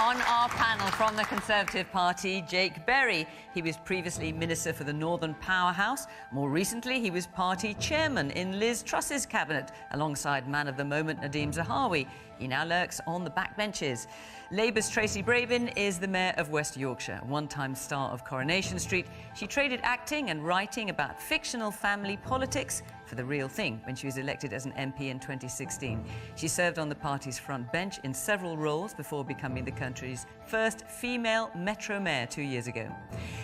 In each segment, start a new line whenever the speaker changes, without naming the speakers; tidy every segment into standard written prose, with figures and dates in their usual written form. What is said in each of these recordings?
On our panel from the Conservative Party, Jake Berry. He was previously Minister for the Northern Powerhouse. More recently, he was party chairman in Liz Truss's cabinet, alongside man of the moment Nadhim Zahawi. He now lurks on the backbenches. Labour's Tracy Brabin is the Mayor of West Yorkshire, one-time star of Coronation Street. She traded acting and writing about fictional family politics for the real thing when she was elected as an MP in 2016. She served on the party's front bench in several roles before becoming the country's first female Metro Mayor 2 years ago.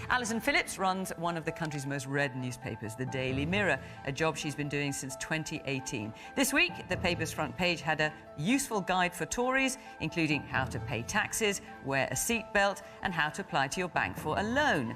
Alison Phillips runs one of the country's most read newspapers, the Daily Mirror, a job she's been doing since 2018. This week, the paper's front page had a useful guide for Tories, including how to pay taxes, wear a seatbelt, and how to apply to your bank for a loan.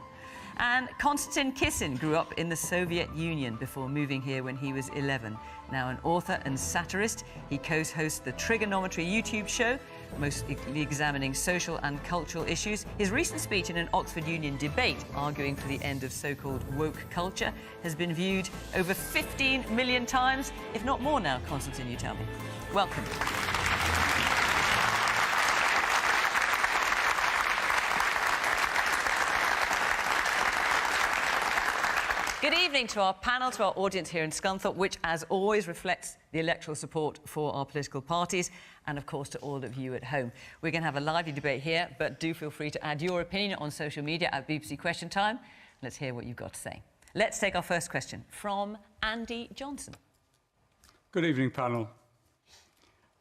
And Konstantin Kisin grew up in the Soviet Union before moving here when he was 11. Now an author and satirist, he co-hosts the Trigonometry YouTube show, mostly examining social and cultural issues. His recent speech in an Oxford Union debate arguing for the end of so-called woke culture has been viewed over 15 million times, if not more now, Konstantin, you tell me. Welcome. Good evening to our panel, to our audience here in Scunthorpe, which, as always, reflects the electoral support for our political parties, and, of course, to all of you at home. We're going to have a lively debate here, but do feel free to add your opinion on social media at BBC Question Time. Let's hear what you've got to say. Let's take our first question from Andy Johnson.
Good evening, panel.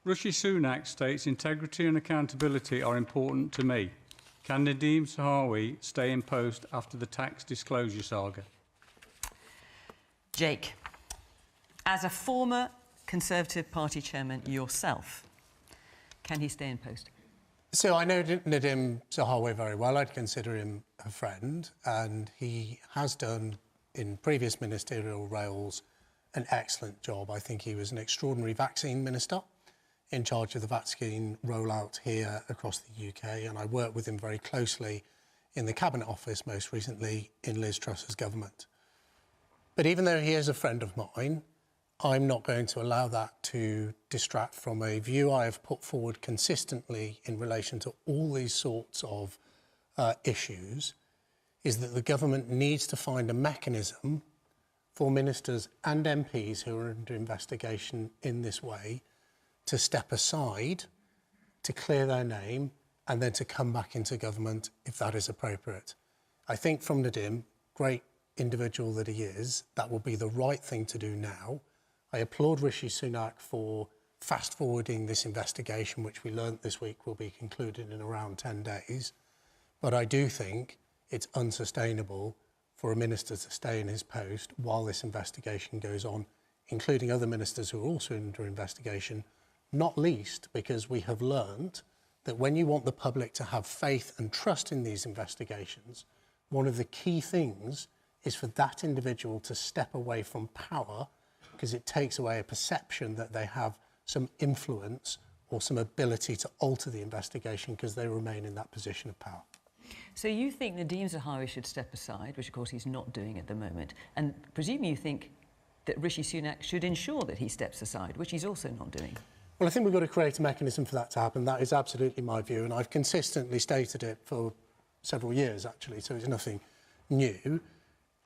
Rishi Sunak states integrity and accountability are important to me. Can Nadhim Zahawi stay in post after the tax disclosure saga?
Jake, as a former Conservative Party chairman yourself, can he stay in post?
So I know Nadhim Zahawi very well. I'd consider him a friend, and he has done, in previous ministerial roles, an excellent job. I think he was an extraordinary vaccine minister in charge of the vaccine rollout here across the UK, and I worked with him very closely in the Cabinet Office, most recently in Liz Truss's government. But even though he is a friend of mine, I'm not going to allow that to distract from a view I have put forward consistently in relation to all these sorts of issues, is that the government needs to find a mechanism for ministers and MPs who are under investigation in this way to step aside, to clear their name, and then to come back into government if that is appropriate. I think from Nadhim, great individual that he is, that will be the right thing to do now. I applaud Rishi Sunak for fast-forwarding this investigation, which we learnt this week will be concluded in around 10 days. But I do think it's unsustainable for a minister to stay in his post while this investigation goes on, including other ministers who are also under investigation, not least because we have learnt that when you want the public to have faith and trust in these investigations, one of the key things is for that individual to step away from power, because it takes away a perception that they have some influence or some ability to alter the investigation because they remain in that position of power.
So you think Nadhim Zahawi should step aside, which of course he's not doing at the moment, and presumably you think that Rishi Sunak should ensure that he steps aside, which he's also not doing?
Well, I think we've got to create a mechanism for that to happen. That is absolutely my view, and I've consistently stated it for several years, actually, so it's nothing new.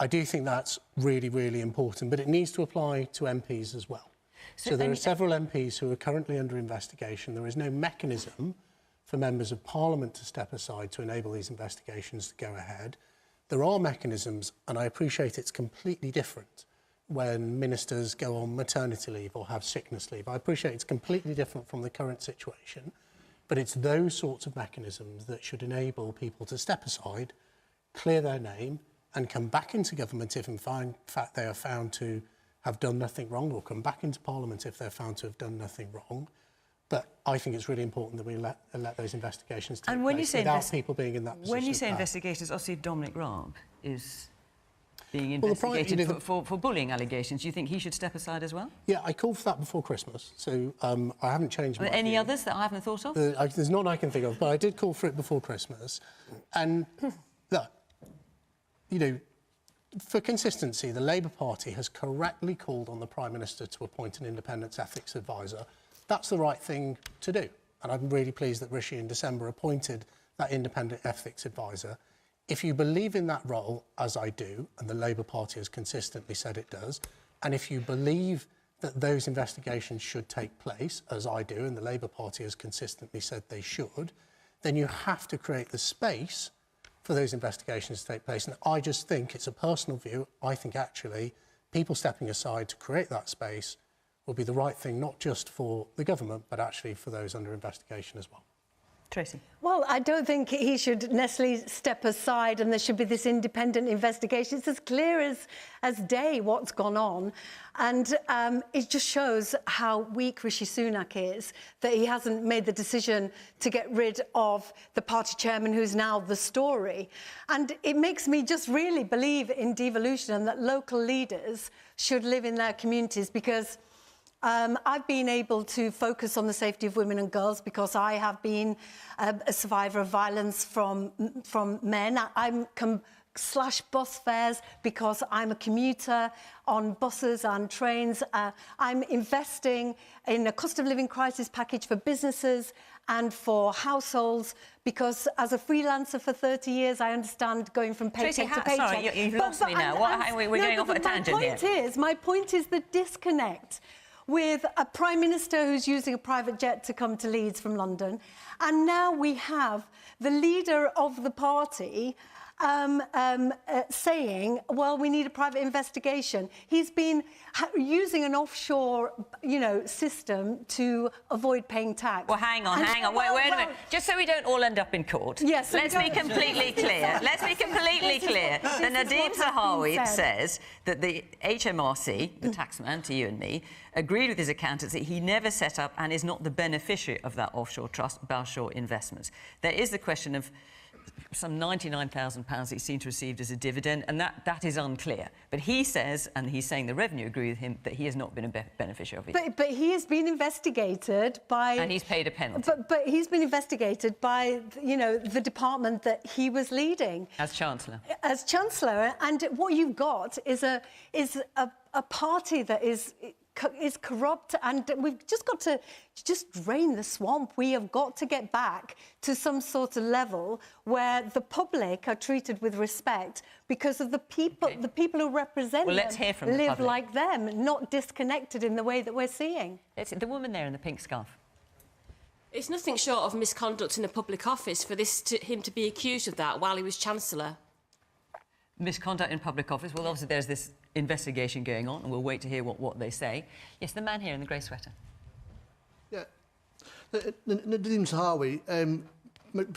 I do think that's really, really important, but it needs to apply to MPs as well. So there are several MPs who are currently under investigation. There is no mechanism for members of Parliament to step aside to enable these investigations to go ahead. There are mechanisms, and I appreciate it's completely different when ministers go on maternity leave or have sickness leave. I appreciate it's completely different from the current situation, but it's those sorts of mechanisms that should enable people to step aside, clear their name, and come back into government if in fact they are found to have done nothing wrong, or come back into Parliament if they're found to have done nothing wrong. But I think it's really important that we let those investigations take place without people being in that position.
When you say investigations, obviously Dominic Raab is being investigated for bullying allegations. Do you think he should step aside as well?
Yeah, I called for that before Christmas, so I haven't changed my
Any
view.
others that I haven't thought of?
There's none I can think of, but I did call for it before Christmas. And look, you know, for consistency, the Labour Party has correctly called on the Prime Minister to appoint an independent ethics advisor. That's the right thing to do. and I'm really pleased that Rishi in December appointed that independent ethics advisor. If you believe in that role, as I do, and the Labour Party has consistently said it does, and if you believe that those investigations should take place, as I do, and the Labour Party has consistently said they should, then you have to create the space for those investigations to take place. And I just think, it's a personal view, I think actually people stepping aside to create that space will be the right thing, not just for the government, but actually for those under investigation as well.
Tracy.
Well, I don't think he should necessarily step aside and there should be this independent investigation. It's as clear as day what's gone on. And it just shows how weak Rishi Sunak is, that he hasn't made the decision to get rid of the party chairman who's now the story. And it makes me just really believe in devolution and that local leaders should live in their communities, because I've been able to focus on the safety of women and girls because I have been a survivor of violence from men. I'm slash bus fares because I'm a commuter on buses and trains. I'm investing in a cost of living crisis package for businesses and for households, because as a freelancer for 30 years, I understand going from paycheck to paycheck.
Sorry, you've lost me now. We're going off at a tangent here.
My point is the disconnect with a Prime Minister who's using a private jet to come to Leeds from London. And now we have the leader of the party saying, well, we need a private investigation. He's been using an offshore, system to avoid paying tax.
Well, hang on. Wait a minute. Just so we don't all end up in court.
Yes. So
let's be completely clear. Let's be completely clear. That Nadhim Zahawi says that the HMRC, the taxman to you and me, agreed with his accountants that he never set up and is not the beneficiary of that offshore trust, Balshore Investments. There is the question of some £99,000 he seemed to have received as a dividend, and that is unclear. But he says, and he's saying the revenue agree with him, that he has not been a beneficiary of it.
But he has been investigated by...
And he's paid a penalty.
But he's been investigated by, the department that he was leading.
As Chancellor.
As Chancellor. And what you've got is a party that is corrupt, and we've just got to drain the swamp. We have got to get back to some sort of level where the public are treated with respect because of the people, the people who represent them
let's hear from
live
the public.
like them, not disconnected in the way that we're seeing.
It's the woman there in the pink scarf.
It's nothing short of misconduct in a public office for him to be accused of that while he was Chancellor.
Misconduct in public office. Well, obviously there's this investigation going on, and we'll wait to hear what they say. Yes, the man here in the grey sweater.
Yeah. Nadhim Zahawi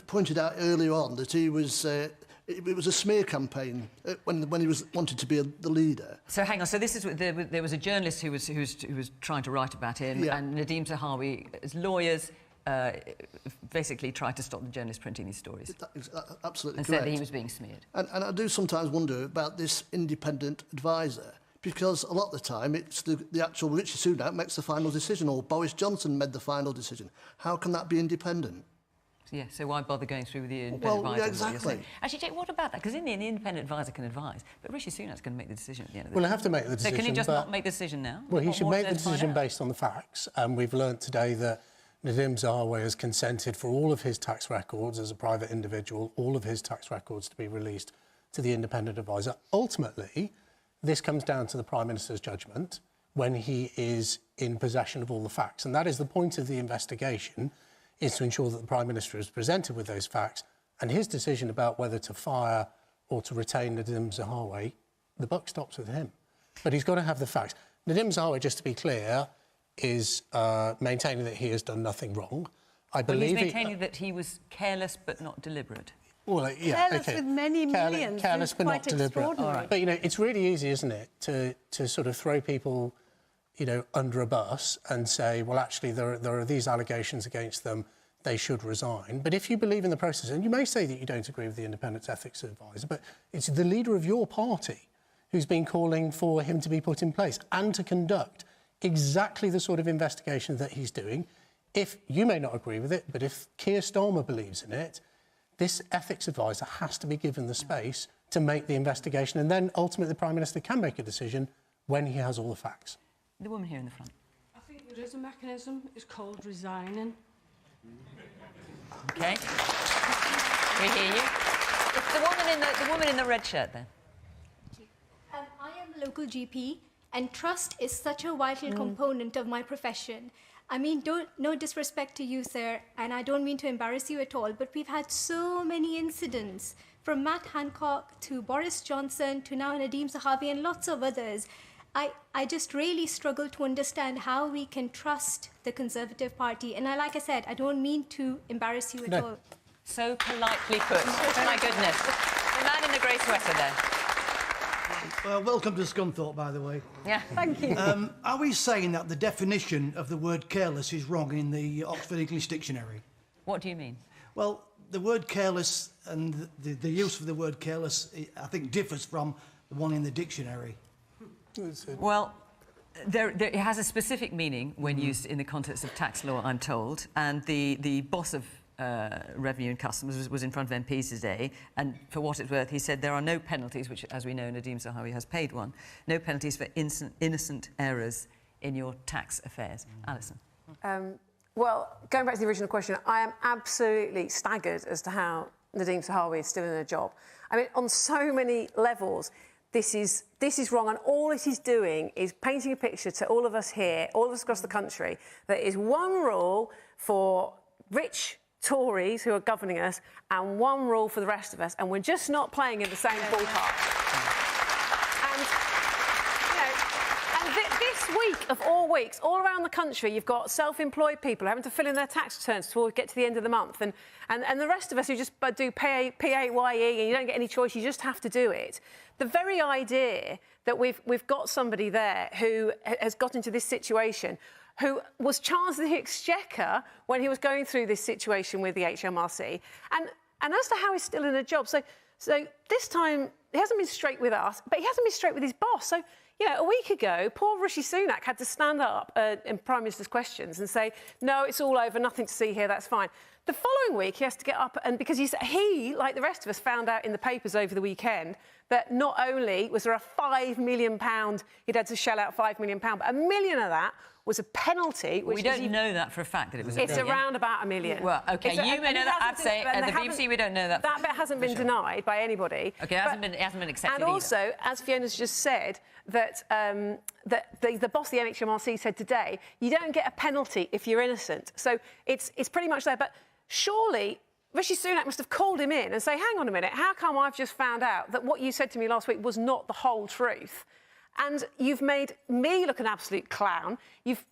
pointed out earlier on that he was... it was a smear campaign when he wanted to be the leader.
So hang on. So this is there was a journalist who was trying to write about him,
Yeah.
and Nadhim Zahawi's lawyers basically tried to stop the journalist printing these stories.
That's absolutely
and
correct.
said that he was being smeared.
And I do sometimes wonder about this independent advisor, because a lot of the time it's the actual Rishi Sunak makes the final decision, or Boris Johnson made the final decision. How can that be independent?
Yeah, so why bother going through with the independent advisor?
Yeah, exactly.
Actually, Jake, what about that? Because in the end, the independent advisor can advise, but Rishi Sunak's going to make the decision at the end of the day.
Well, I have to make the decision.
So can he just not make the decision now?
Well, he should
What
make
more
the
is there to
decision
find out?
based on the facts. And we've learnt today that Nadhim Zahawi has consented for all of his tax records as a private individual, all of his tax records to be released to the independent advisor. Ultimately, this comes down to the Prime Minister's judgment when he is in possession of all the facts. And that is the point of the investigation, is to ensure that the Prime Minister is presented with those facts, and his decision about whether to fire or to retain Nadhim Zahawi, the buck stops with him. But he's got to have the facts. Nadhim Zahawi, just to be clear, is maintaining that he has done nothing wrong. I believe
he's maintaining that he was careless but not deliberate.
Well, yeah,
Careless
okay.
with many millions.
Careless
It's
but not
quite
deliberate.
extraordinary.
But, it's really easy, isn't it, to sort of throw people, under a bus and say, well, actually, there are these allegations against them, they should resign. But if you believe in the process, and you may say that you don't agree with the independent ethics advisor, but it's the leader of your party who's been calling for him to be put in place and to conduct exactly the sort of investigation that he's doing. If you may not agree with it, but if Keir Starmer believes in it, this ethics advisor has to be given the space to make the investigation, and then ultimately the Prime Minister can make a decision when he has all the facts.
The woman here in the front.
I think there is a mechanism. It's called resigning.
OK. We hear you. It's the woman in the red shirt there.
I am a local GP, and trust is such a vital component of my profession. I mean, no disrespect to you, sir, and I don't mean to embarrass you at all, but we've had so many incidents, from Matt Hancock to Boris Johnson to now Nadeem Zahawi and lots of others. I just really struggle to understand how we can trust the Conservative Party. And like I said, I don't mean to embarrass you at all.
So politely put. My goodness. The man in the grey sweater there.
Well, welcome to Scunthorpe, by the way.
Yeah.
Thank you.
Are we saying that the definition of the word careless is wrong in the Oxford English Dictionary?
What do you mean?
Well, the word careless and the use of the word careless, I think, differs from the one in the dictionary.
Well, it has a specific meaning when used in the context of tax law, I'm told. And the boss of Revenue and Customs was in front of MPs today, and for what it's worth, he said there are no penalties, which, as we know, Nadeem Zahawi has paid one, no penalties for innocent errors in your tax affairs. Alison.
Well, going back to the original question, I am absolutely staggered as to how Nadeem Zahawi is still in a job. I mean, on so many levels, this is wrong, and all it is doing is painting a picture to all of us here, all of us across the country, that is one rule for rich Tories who are governing us and one rule for the rest of us, and we're just not playing in the same ballpark. This week of all weeks, all around the country, you've got self-employed people having to fill in their tax returns to get to the end of the month, and the rest of us who just do PAYE and you don't get any choice, you just have to do it. The very idea that we've got somebody there who has got into this situation, who was Chancellor of the Exchequer when he was going through this situation with the HMRC, and as to how he's still in a job. So this time, he hasn't been straight with us, but he hasn't been straight with his boss. So, you know, a week ago, poor Rishi Sunak had to stand up in Prime Minister's questions and say, no, it's all over, nothing to see here, that's fine. The following week, he has to get up, and because he, like the rest of us, found out in the papers over the weekend that not only was there a £5 million, he'd had to shell out £5 million, but £1 million of that was a penalty. Which
we don't know that for a fact that it was a million.
It's around about $1 million.
Well, OK, you may know that. I'd say at the BBC we don't know that.
That bit hasn't been denied by anybody.
OK, it hasn't been accepted
And also, as Fiona's just said, that the boss of the NHMRC said today, you don't get a penalty if you're innocent. So it's pretty much there. But surely Rishi Sunak must have called him in and say, hang on a minute, how come I've just found out that what you said to me last week was not the whole truth? And you've made me look an absolute clown. You've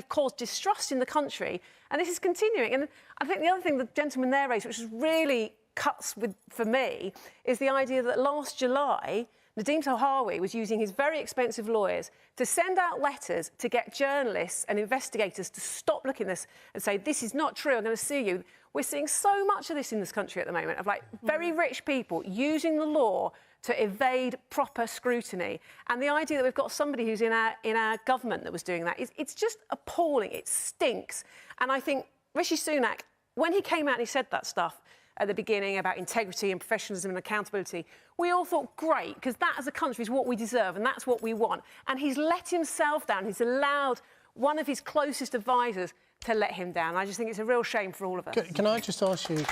caused distrust in the country, and this is continuing. And I think the other thing the gentleman there raised, which really cuts for me, is the idea that last July, Nadeem Zahawi was using his very expensive lawyers to send out letters to get journalists and investigators to stop looking at this and say, this is not true, I'm going to sue you. We're seeing so much of this in this country at the moment, of like very rich people using the law to evade proper scrutiny. And the idea that we've got somebody who's in our government that was doing that, it's just appalling. It stinks. And I think Rishi Sunak, when he came out and he said that stuff at the beginning about integrity and professionalism and accountability, we all thought, great, because that as a country is what we deserve and that's what we want. And he's let himself down. He's allowed one of his closest advisors to let him down. I just think it's a real shame for all of us.
Can I just ask you, you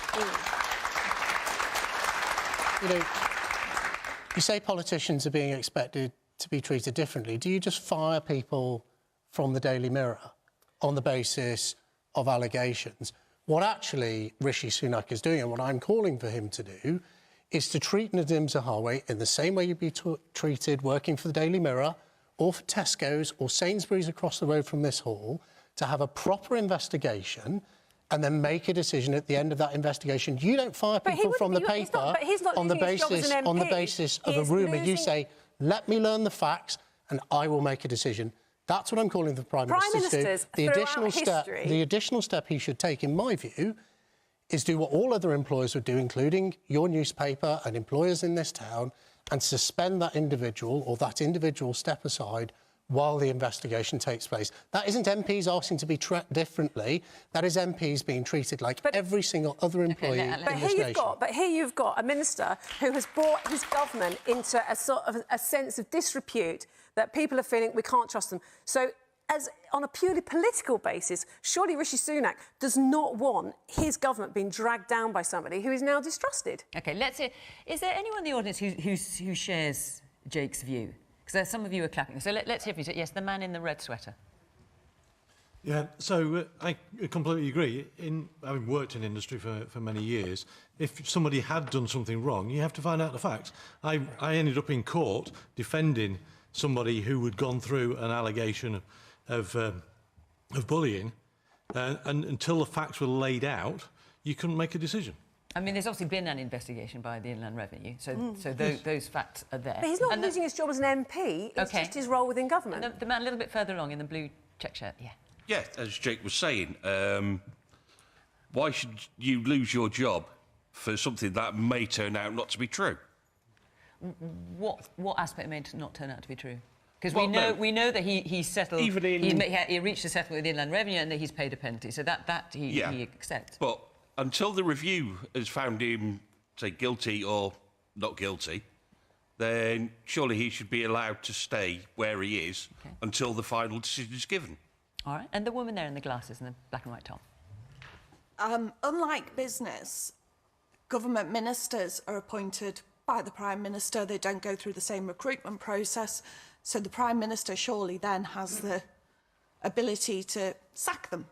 know, you say politicians are being expected to be treated differently. Do you just fire people from the Daily Mirror on the basis of allegations? What actually Rishi Sunak is doing, and what I'm calling for him to do, is to treat Nadeem Zahawi in the same way you'd be treated working for the Daily Mirror or for Tesco's or Sainsbury's across the road from this hall, to have a proper investigation and then make a decision at the end of that investigation. You don't fire people from the paper on the basis of a rumour. You say, let me learn the facts and I will make a decision. That's what I'm calling the Prime Minister to do. The additional step he should take, in my view, is do what all other employers would do, including your newspaper and employers in this town, and suspend that individual or that individual step aside while the investigation takes place. That isn't MPs asking to be treated differently. That is MPs being treated like every single other employee in this nation.
But here you've got a minister who has brought his government into a sort of a sense of disrepute that people are feeling we can't trust them. So as on a purely political basis, surely Rishi Sunak does not want his government being dragged down by somebody who is now distrusted.
OK, let's hear... Is there anyone in the audience who shares Jake's view? Because some of you are clapping. So let's hear from you. Yes, the man in the red sweater.
Yeah, so I completely agree. In having worked in industry for many years, if somebody had done something wrong, you have to find out the facts. I ended up in court defending somebody who had gone through an allegation of bullying, and until the facts were laid out, you couldn't make a decision.
I mean, there's obviously been an investigation by the Inland Revenue, so those facts are there.
But he's not losing his job as an MP, it's just his role within government.
And the man a little bit further along in the blue check shirt, yeah.
Yeah, as Jake was saying, why should you lose your job for something that may turn out not to be true?
What aspect may not turn out to be true? Because
Well,
we know that he settled...
Even in-
he reached a settlement with the Inland Revenue and that he's paid a penalty, so that he accepts.
But until the review has found him, say, guilty or not guilty, then surely he should be allowed to stay where he is until the final decision is given.
All right, and the woman there in the glasses and the black and white top.
Unlike business, government ministers are appointed by the Prime Minister. They don't go through the same recruitment process. So the Prime Minister surely then has the ability to sack them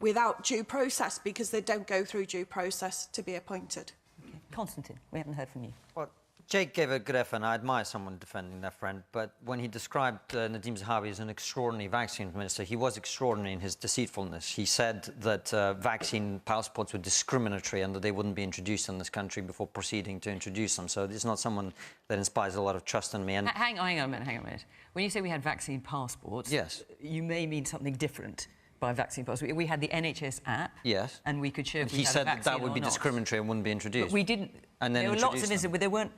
without due process because they don't go through due process to be appointed.
Okay. Constantine, we haven't heard from you.
Well, Jake gave a good effort, and I admire someone defending their friend, but when he described Nadeem Zahawi as an extraordinary vaccine minister, he was extraordinary in his deceitfulness. He said that vaccine passports were discriminatory and that they wouldn't be introduced in this country before proceeding to introduce them. So this is not someone that inspires a lot of trust in me. And
hang on a minute. When you say we had vaccine passports,
yes,
you may mean something different by vaccine passports. We had the NHS app,
yes,
and we could show if we
he
had
said
a vaccine
that would be
or not.
discriminatory and wouldn't be introduced.
But we didn't.
And then
there were lots of
introduced them.
instances where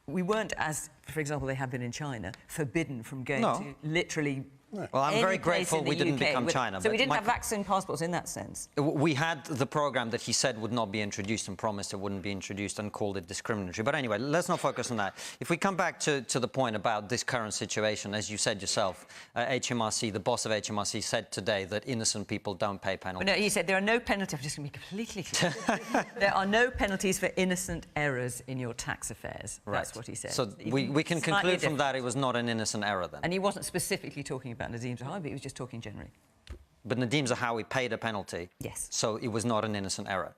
we weren't, as, for example, they have been in China, forbidden from going to literally
Well, I'm
any
very
place
grateful
in the
we didn't
UK
become China.
So
but
we didn't
my-
have vaccine passports in that sense.
We had the programme that he said would not be introduced and promised it wouldn't be introduced and called it discriminatory. But anyway, let's not focus on that. If we come back to the point about this current situation, as you said yourself, HMRC, the boss of HMRC said today that innocent people don't pay penalties.
No, he said there are no penalties. I'm just going to be completely clear. There are no penalties for innocent errors in your tax affairs.
Right.
That's what he said.
So we can conclude from that it was not an innocent error then.
And he wasn't specifically talking about Nadeem Zahawi, but he was just talking generally.
But Nadeem Zahawi paid a penalty.
Yes.
So it was not an innocent error.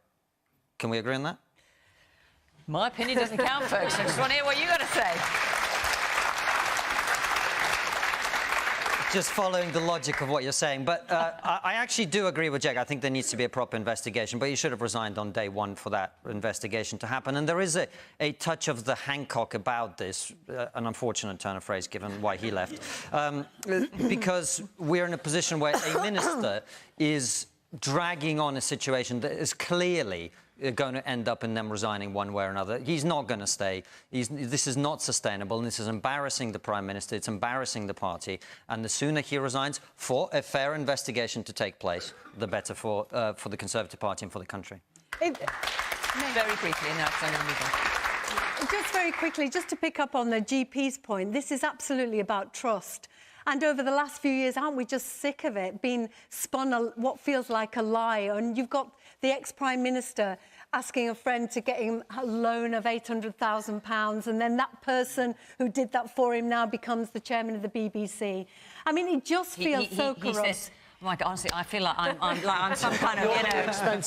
Can we agree on that?
My opinion doesn't count, folks. I just want to hear what you got to say.
Just following the logic of what you're saying. But I actually do agree with Jake. I think there needs to be a proper investigation. But he should have resigned on day one for that investigation to happen. And there is a touch of the Hancock about this, an unfortunate turn of phrase given why he left. Because we're in a position where a minister is dragging on a situation that is clearly going to end up in them resigning one way or another. He's not going to stay. This is not sustainable, and this is embarrassing the Prime Minister. It's embarrassing the party. And the sooner he resigns for a fair investigation to take place, the better for the Conservative Party and for the country.
Very briefly, and that's going to move on.
Just very quickly, just to pick up on the GP's point, this is absolutely about trust. And over the last few years, aren't we just sick of it being spun what feels like a lie? And you've got the ex-Prime Minister asking a friend to get him a loan of £800,000, and then that person who did that for him now becomes the chairman of the BBC. I mean, it just feels so corrupt.
He says, Mike, honestly, I feel like I'm some kind of, honestly, I'm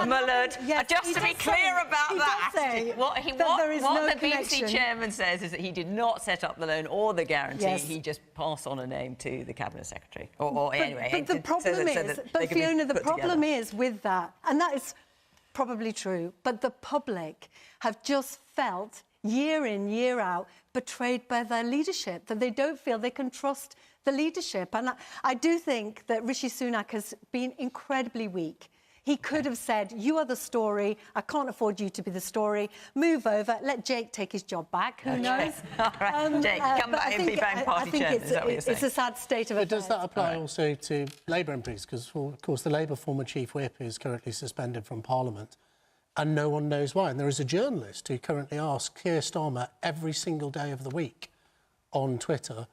mullered.
Yes,
just to be clear about that, what the BBC
connection.
chairman says is that he did not set up the loan or the guarantee.
Yes.
He just passed on a name to the cabinet secretary. Anyway,
but the problem is, Fiona, the problem is with that, and that is probably true, but the public have just felt year in, year out, betrayed by their leadership, that they don't feel they can trust the leadership. And I do think that Rishi Sunak has been incredibly weak. He could have said, you are the story, I can't afford you to be the story, move over, let Jake take his job back, who knows?
All right, Jake, come back and be bank party chairman, is that what you're saying?
It's a sad state of affairs.
Does that apply also to Labour MPs? Because, of course, the Labour former chief whip is currently suspended from Parliament, and no one knows why. And there is a journalist who currently asks Keir Starmer every single day of the week on Twitter,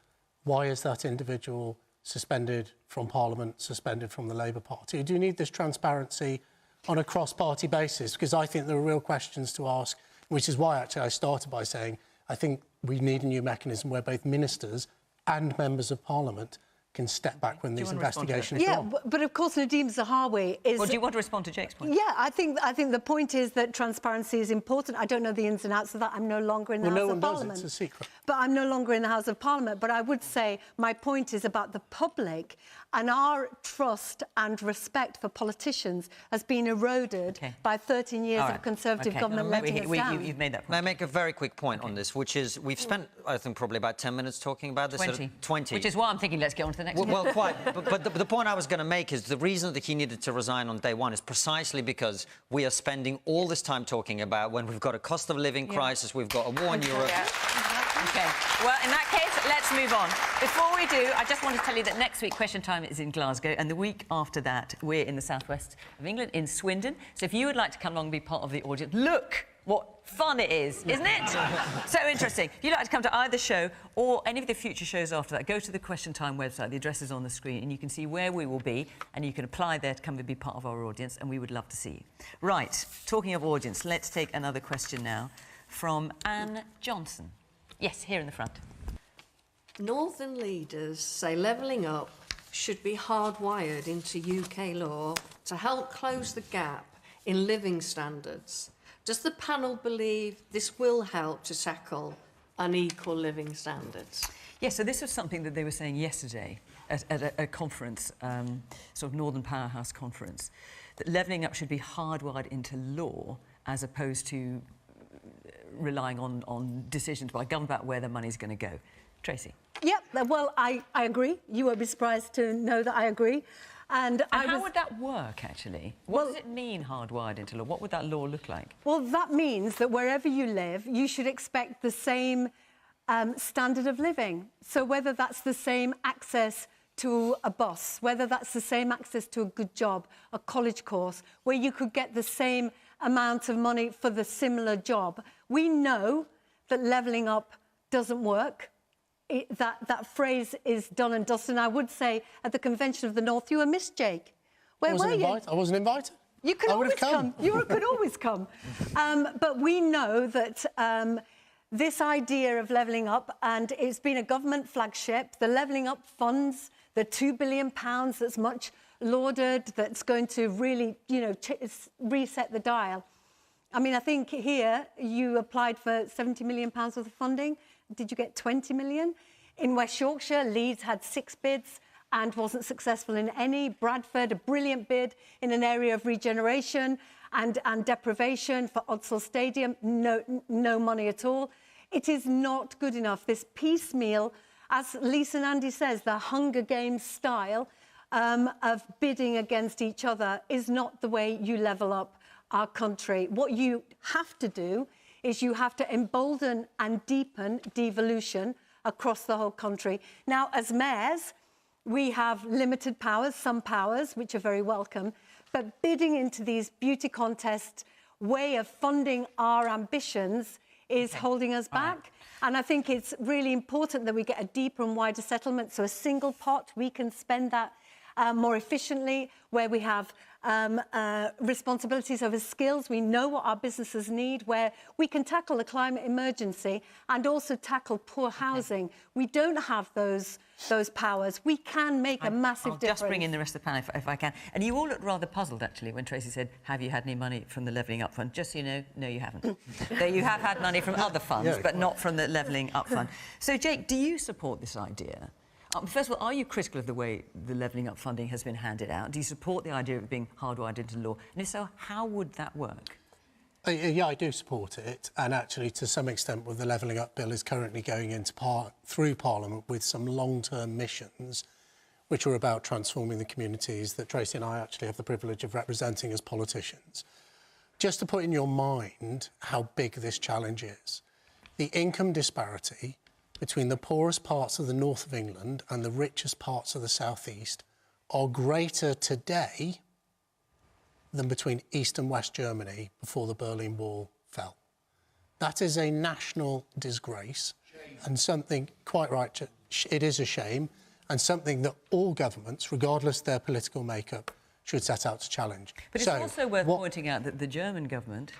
Why is that individual suspended from Parliament, suspended from the Labour Party? Do you need this transparency on a cross-party basis? Because I think there are real questions to ask, which is why actually I started by saying I think we need a new mechanism where both ministers and members of Parliament can step back when these investigations go on.
But of course Nadeem Zahawi is...
Well, do you want to respond to Jake's point?
Yeah, I think the point is that transparency is important. I don't know the ins and outs of that. I'm no longer in the House of Parliament.
It's a secret.
But I'm no longer in the House of Parliament. But I would say my point is about the public, and our trust and respect for politicians has been eroded by 13 years of Conservative government letting us down.
You've made that point.
May I make a very quick point on this, which is we've spent, I think, probably about 10 minutes talking about this.
20. Which is why I'm thinking let's get on to the next one.
Well, quite. But the point I was going to make is the reason that he needed to resign on day one is precisely because we are spending all this time talking about when we've got a cost of living crisis, we've got a war in Europe.
OK. Well, in that case, let's move on. Before we do, I just want to tell you that next week Question Time is in Glasgow, and the week after that we're in the southwest of England, in Swindon. So if you would like to come along and be part of the audience, look what fun it is, isn't it? So interesting. If you'd like to come to either show or any of the future shows after that, go to the Question Time website. The address is on the screen, and you can see where we will be, and you can apply there to come and be part of our audience, and we would love to see you. Right, talking of audience, let's take another question now from Anne Johnson. Yes, here in the front.
Northern leaders say levelling up should be hardwired into UK law to help close the gap in living standards. Does the panel believe this will help to tackle unequal living standards?
Yes, so this was something that they were saying yesterday at a conference, sort of Northern Powerhouse conference, that levelling up should be hardwired into law as opposed to relying on decisions by government about where the money's going to go. Tracy?
Yep, well, I agree. You won't be surprised to know that I agree. And
how would that work, actually? What does it mean, hardwired into law? What would that law look like?
Well, that means that wherever you live, you should expect the same standard of living. So whether that's the same access to a bus, whether that's the same access to a good job, a college course, where you could get the same amount of money for the similar job. We know that levelling up doesn't work. That phrase is done and dusted. And I would say at the Convention of the North, you were missed, Jake. Where were you?
I wasn't invited.
You could always come. You could always come. But we know that this idea of levelling up, and it's been a government flagship, the levelling up funds, the £2 billion that's much lauded, that's going to really, reset the dial. I mean, I think here you applied for £70 million worth of funding. Did you get 20 million? In West Yorkshire, Leeds had 6 bids and wasn't successful in any. Bradford, a brilliant bid in an area of regeneration and deprivation for Odsal Stadium. No money at all. It is not good enough. This piecemeal, as Lisa Nandy says, the Hunger Games style of bidding against each other is not the way you level up our country. What you have to do is you have to embolden and deepen devolution across the whole country. Now, as mayors, we have limited powers, some powers, which are very welcome, but bidding into these beauty contests way of funding our ambitions is holding us back. And I think it's really important that we get a deeper and wider settlement, so a single pot, we can spend that more efficiently, where we have responsibilities over skills. We know what our businesses need, where we can tackle the climate emergency and also tackle poor housing. We don't have those powers. We can make a massive difference.
I'll just bring in the rest of the panel if I can. And you all looked rather puzzled, actually, when Tracy said, have you had any money from the Levelling Up Fund? Just so you know, no, you haven't. Though you have had money from other funds, but not from the Levelling Up Fund. So, Jake, do you support this idea? First of all, are you critical of the way the Levelling Up funding has been handed out? Do you support the idea of it being hardwired into law? And if so, how would that work?
Yeah, I do support it. And actually, to some extent, with the Levelling Up Bill is currently going into through Parliament with some long-term missions, which are about transforming the communities that Tracy and I actually have the privilege of representing as politicians. Just to put in your mind how big this challenge is, the income disparity between the poorest parts of the north of England and the richest parts of the southeast are greater today than between East and West Germany before the Berlin Wall fell. That is a national disgrace and something, quite right, it is a shame and something that all governments, regardless of their political makeup, should set out to challenge.
But it's also worth pointing out that the German government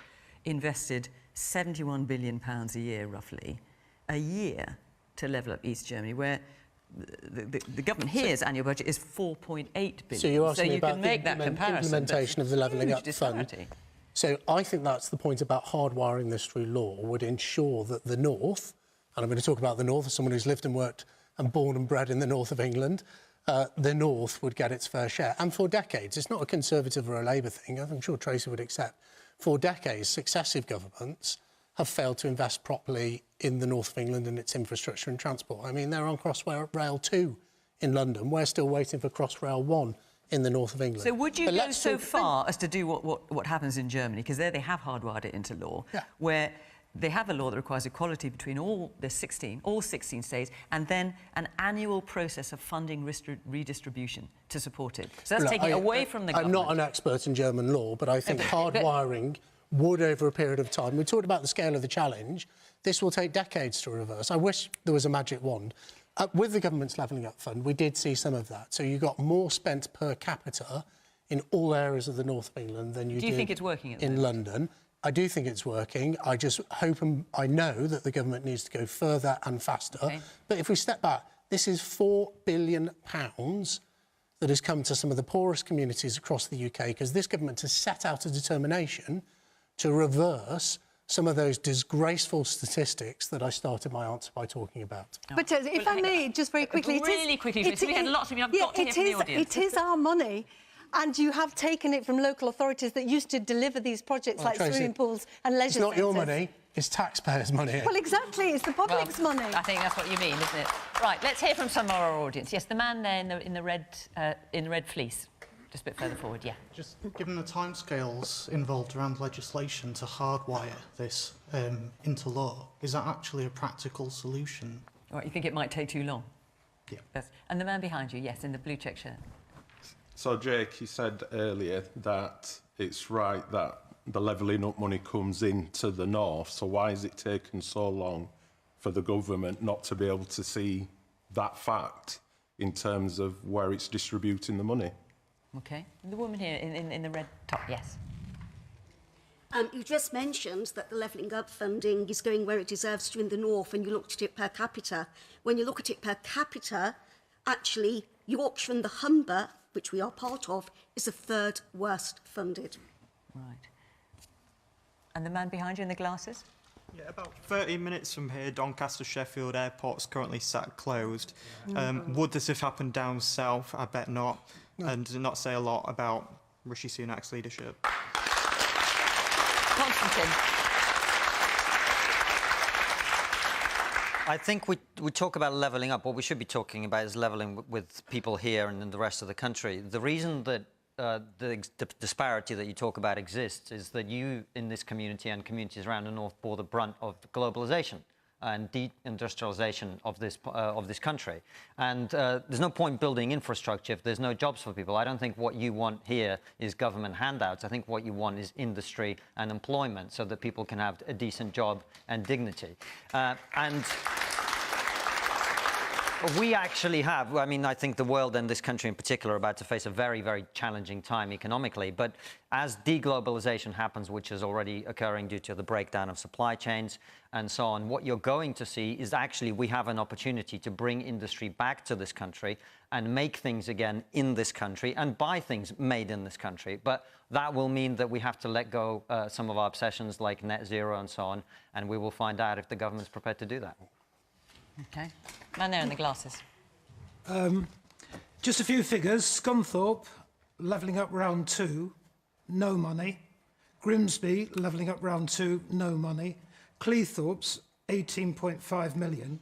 invested £71 billion a year, roughly, a year to level up East Germany, where the government here's annual budget is 4.8 billion.
So you're asking me about
can make that comparison.
Implementation of the Levelling Up
disparity.
Fund. So I think that's the point about hardwiring this through law, would ensure that the North, and I'm going to talk about the North as someone who's lived and worked and born and bred in the North of England, the North would get its fair share. And for decades, it's not a Conservative or a Labour thing, I'm sure Tracy would accept. For decades, successive governments have failed to invest properly in the North of England and its infrastructure and transport. I mean, they're on Crossrail 2 in London. We're still waiting for Crossrail 1 in the North of England.
So would you go so far as to do what happens in Germany, because there they have hardwired it into law, where they have a law that requires equality between all 16 states, and then an annual process of funding redistribution to support it. So that's taking away from the government.
I'm not an expert in German law, but I think hardwiring would, over a period of time... We talked about the scale of the challenge. This will take decades to reverse. I wish there was a magic wand. With the government's Levelling Up Fund, we did see some of that. So you got more spent per capita in all areas of the North of England than you did...
Do you think it's working
in London? I do think it's working. I just hope and I know that the government needs to go further and faster. Okay. But if we step back, this is £4 billion that has come to some of the poorest communities across the UK, because this government has set out a determination to reverse some of those disgraceful statistics that I started my answer by talking about.
But if I may, just very quickly...
Really quickly, because we had lots of you. I've got to hear from the audience.
It is our money. And you have taken it from local authorities that used to deliver these projects like
Tracy,
swimming pools and leisure centres.
It's not your money, it's taxpayers' money.
Well, exactly, it's the public's money.
I think that's what you mean, isn't it? Right, let's hear from some of our audience. Yes, the man there in the red fleece. Just a bit further forward, yeah.
Just given the timescales involved around legislation to hardwire this into law, is that actually a practical solution?
All right, you think it might take too long?
Yeah.
Yes. And the man behind you, yes, in the blue check shirt.
So, Jake, you said earlier that it's right that the levelling up money comes into the North, so why has it taken so long for the government not to be able to see that fact in terms of where it's distributing the money?
OK. The woman here in the red top, yes.
You just mentioned that the Levelling Up funding is going where it deserves to in the North, and you looked at it per capita. When you look at it per capita, actually, Yorkshire and the Humber, which we are part of, is the third worst funded.
Right. And the man behind you in the glasses?
Yeah, about 13 minutes from here, Doncaster Sheffield Airport's currently sat closed. Would this have happened down south? I bet not. No. And does it not say a lot about Rishi Sunak's leadership?
Constantine.
I think we talk about levelling up. What we should be talking about is levelling with people here and in the rest of the country. The reason that the disparity that you talk about exists is that you, in this community and communities around the North, bore the brunt of globalisation and deindustrialisation of this country. And there's no point building infrastructure if there's no jobs for people. I don't think what you want here is government handouts. I think what you want is industry and employment so that people can have a decent job and dignity. And we actually have, I mean, I think the world and this country in particular are about to face a very, very challenging time economically. But as deglobalization happens, which is already occurring due to the breakdown of supply chains and so on, what you're going to see is actually we have an opportunity to bring industry back to this country and make things again in this country and buy things made in this country. But that will mean that we have to let go some of our obsessions like net zero and so on, and we will find out if the government's prepared to do that.
OK. Man there in the glasses.
Just a few figures. Scunthorpe, levelling up round 2, no money. Grimsby, levelling up round 2, no money. Cleethorpes, 18.5 million.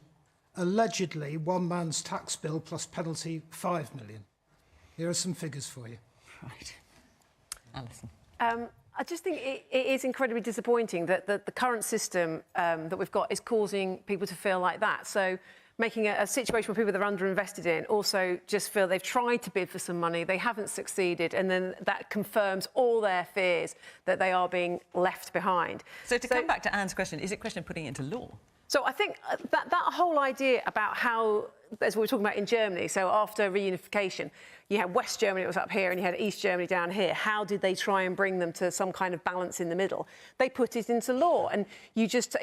Allegedly, one man's tax bill plus penalty, 5 million. Here are some figures for you.
Right. Alison.
I just think it is incredibly disappointing that the current system that we've got is causing people to feel like that. So making a situation where people that are underinvested in also just feel they've tried to bid for some money, they haven't succeeded, and then that confirms all their fears that they are being left behind.
So to come back to Anne's question, is it a question of putting it into law?
So I think that whole idea about how, as we were talking about in Germany, so after reunification, you had West Germany, it was up here, and you had East Germany down here. How did they try and bring them to some kind of balance in the middle? They put it into law, and you just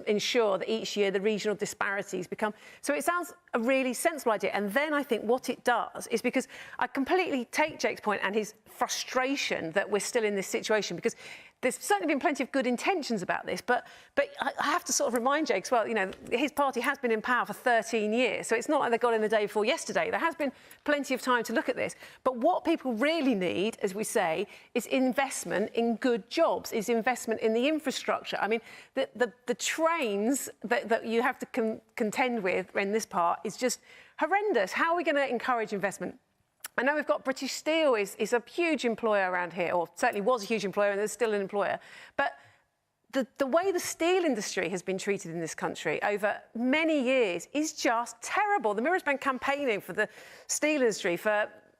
ensure that each year the regional disparities become... So it sounds a really sensible idea. And then I think what it does is, because I completely take Jake's point and his frustration that we're still in this situation, because there's certainly been plenty of good intentions about this, but I have to sort of remind Jake as well, you know, his party has been in power for 13 years, so it's not like they got in the day before yesterday. There has been plenty of time to look at this. But what people really need, as we say, is investment in good jobs, is investment in the infrastructure. I mean, the trains that you have to contend with in this part is just horrendous. How are we going to encourage investment? I know we've got British Steel is a huge employer around here, or certainly was a huge employer and is still an employer. But the way the steel industry has been treated in this country over many years is just terrible. The Mirror's been campaigning for the steel industry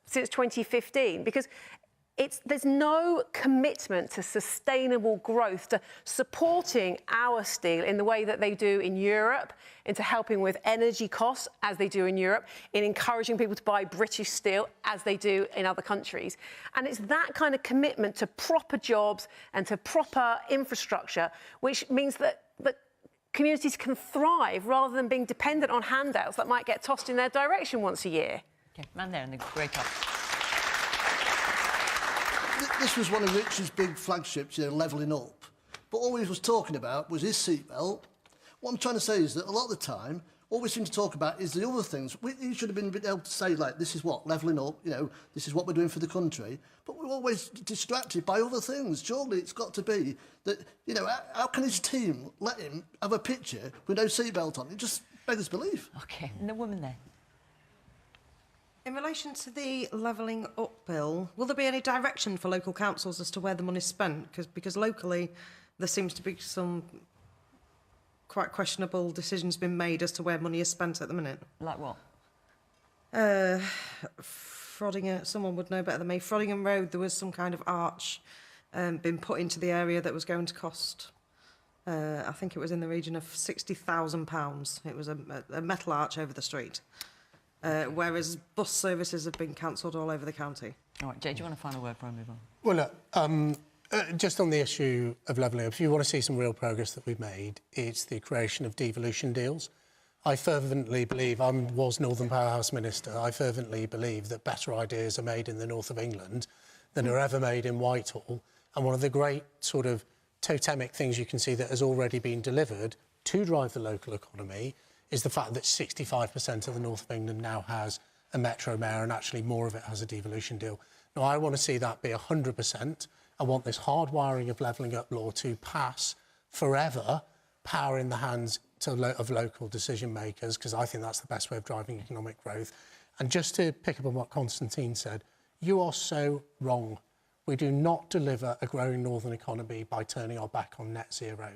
since 2015 because there's no commitment to sustainable growth, to supporting our steel in the way that they do in Europe, into helping with energy costs, as they do in Europe, in encouraging people to buy British steel, as they do in other countries. And it's that kind of commitment to proper jobs and to proper infrastructure, which means that communities can thrive rather than being dependent on handouts that might get tossed in their direction once a year.
OK, man there in the grey top.
This was one of Rich's big flagships, you know, levelling up. But all he was talking about was his seatbelt. What I'm trying to say is that a lot of the time, all we seem to talk about is the other things. He should have been able to say, like, this is what, levelling up, you know, this is what we're doing for the country. But we're always distracted by other things. Surely it's got to be that, you know, how can his team let him have a picture with no seatbelt on? It just beggars belief.
OK, and the woman there.
In relation to the levelling up bill, will there be any direction for local councils as to where the money's spent? Because locally there seems to be some quite questionable decisions being made as to where money is spent at the minute.
Like what?
Frodingham, someone would know better than me. Frodingham Road, there was some kind of arch being put into the area that was going to cost, I think it was in the region of £60,000. It was a metal arch over the street. Whereas bus services have been cancelled all over the county.
All right, Jay, do you want a final word before I move on?
Well, look, just on the issue of levelling up, if you want to see some real progress that we've made, it's the creation of devolution deals. I fervently believe, I was Northern Powerhouse Minister, I fervently believe that better ideas are made in the north of England than are ever made in Whitehall. And one of the great sort of totemic things you can see that has already been delivered to drive the local economy is the fact that 65% of the north of England now has a Metro Mayor, and actually more of it has a devolution deal. Now, I want to see that be 100%. I want this hardwiring of levelling up law to pass forever, power in the hands of local decision makers, because I think that's the best way of driving economic growth. And just to pick up on what Constantine said, you are so wrong. We do not deliver a growing northern economy by turning our back on net zero.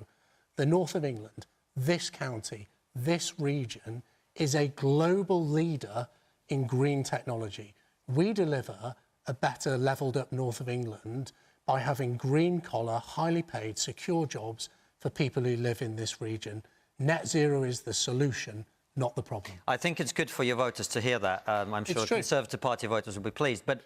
The north of England, this county, this region is a global leader in green technology. We deliver a better levelled up north of England by having green collar, highly paid, secure jobs for people who live in this region. Net zero is the solution, not the problem.
I think it's good for your voters to hear that. I'm sure Conservative Party voters will be pleased. But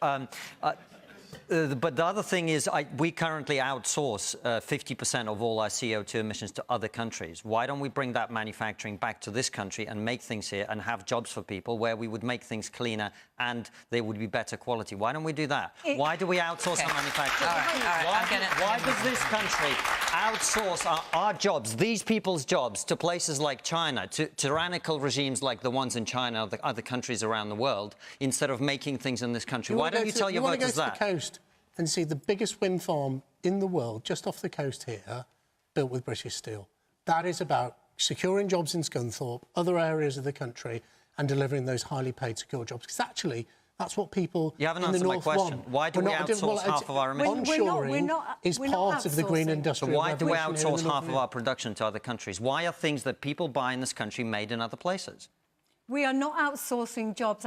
the other thing is we currently outsource 50% of all our CO2 emissions to other countries. Why don't we bring that manufacturing back to this country and make things here and have jobs for people where we would make things cleaner and they would be better quality? Why don't we do that? Why do we outsource our manufacturing? Why does this country outsource our jobs, these people's jobs, to places like China, to tyrannical regimes like the ones in China or the other countries around the world, instead of making things in this country? Why don't you tell your voters that?
And see the biggest wind farm in the world, just off the coast here, built with British Steel. That is about securing jobs in Scunthorpe, other areas of the country, and delivering those highly paid, secure jobs. Because actually, that's what people in the north want.
You haven't answered my question. Why do we outsource half of our emissions?
Onshoring is part of the green industrial
revolution. So why do we outsource half of our production to other countries? Why are things that people buy in this country made in other places?
We are not outsourcing jobs.